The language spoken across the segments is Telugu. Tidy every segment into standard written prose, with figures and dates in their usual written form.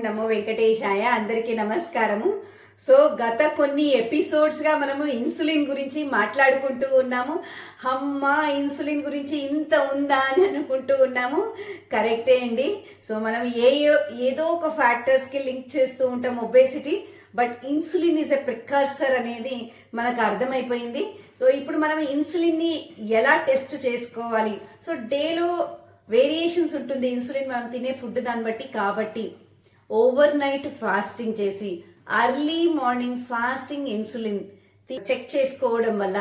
నమో వెంకటేశాయ. అందరికీ నమస్కారము. సో గత కొన్ని ఎపిసోడ్స్గా మనము ఇన్సులిన్ గురించి మాట్లాడుకుంటూ ఉన్నాము. అమ్మా, ఇన్సులిన్ గురించి ఇంత ఉందా అని అనుకుంటూ ఉన్నాము. కరెక్టే అండి. సో మనం ఏదో ఒక ఫ్యాక్టర్స్కి లింక్ చేస్తూ ఉంటాం obesity. But insulin is a precursor అనేది మనకు అర్థమైపోయింది. సో ఇప్పుడు మనం ఇన్సులిన్ని ఎలా టెస్ట్ చేసుకోవాలి? సో డేలో వేరియేషన్స్ ఉంటుంది ఇన్సులిన్ మనం తినే ఫుడ్ దాన్ని బట్టి. కాబట్టి ఓవర్ నైట్ ఫాస్టింగ్ చేసి early morning fasting insulin check చేసుకోవడం వల్ల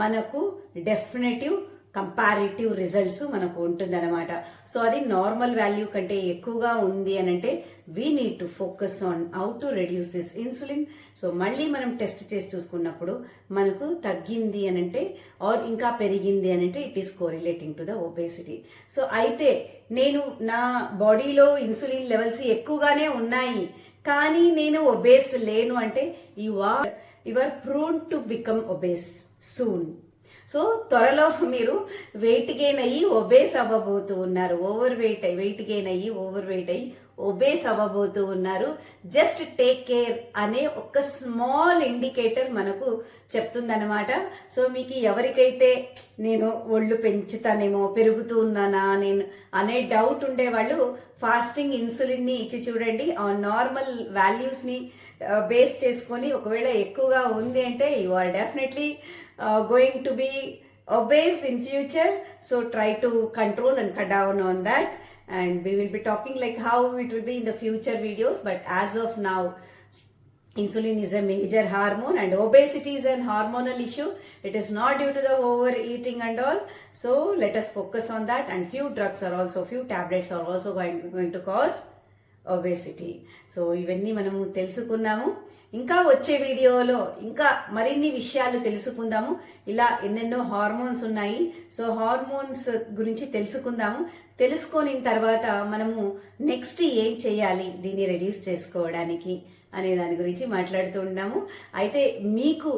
మనకు డెఫినెటివ్ కంపారిటివ్ రిజల్ట్స్ మనకు ఉంటుందన్నమాట. సో అది నార్మల్ వాల్యూ కంటే ఎక్కువగా ఉంది అని అంటే we need to focus on how to reduce this insulin. So మళ్ళీ మనం టెస్ట్ చేసి చూసుకున్నప్పుడు మనకు తగ్గింది అని అంటే ఆర్ ఇంకా పెరిగింది అని అంటే it is correlating to the obesity. So అయితే నేను నా బాడీలో ఇన్సులిన్ లెవెల్స్ ఎక్కువగానే ఉన్నాయి కానీ నేను ఒబేస్ లేను అంటే you are prone to become obese soon. So త్వరలో మీరు వెయిట్ గెయిన్ అయ్యి ఒబేస్ అవ్వబోతూ ఉన్నారు. వెయిట్ గెయిన్ అయ్యి ఓవర్ వెయిట్ అయ్యి ఒబేస్ అవ్వబోతూ ఉన్నారు. జస్ట్ టేక్ కేర్ అనే ఒక స్మాల్ ఇండికేటర్ మనకు చెప్తుందన్నమాట. సో మీకు ఎవరికైతే నేను ఒళ్ళు పెంచుతానేమో, పెరుగుతూ ఉన్నానా నేను అనే డౌట్ ఉండేవాళ్ళు ఫాస్టింగ్ ఇన్సులిన్ని ఇచ్చి చూడండి. ఆ నార్మల్ వాల్యూస్ని బేస్ చేసుకొని ఒకవేళ ఎక్కువగా ఉంది అంటే you are definitely going to be obese in future. So try to control and cut down on that, and we will be talking like how it will be in the future videos. But as of now, insulin is a major hormone and obesity is an hormonal issue. It is not due to the overeating and all. So let us focus on that. And few tablets are also going to cause obesity. So ఇవన్నీ మనము తెలుసుకున్నాము. ఇంకా వచ్చే వీడియోలో ఇంకా మరిన్ని విషయాలు తెలుసుకుందాము. ఇలా ఎన్నెన్నో హార్మోన్స్ ఉన్నాయి. సో హార్మోన్స్ గురించి తెలుసుకుందాము. తెలుసుకొని తర్వాత మనము నెక్స్ట్ ఏం చేయాలి దీన్ని రెడ్యూస్ చేసుకోవడానికి అనే దాని గురించి మాట్లాడుతూ ఉన్నాము. అయితే మీకు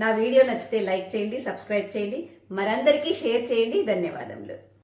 నా వీడియో నచ్చితే లైక్ చేయండి, సబ్స్క్రైబ్ చేయండి, మరందరికీ షేర్ చేయండి. ధన్యవాదములు.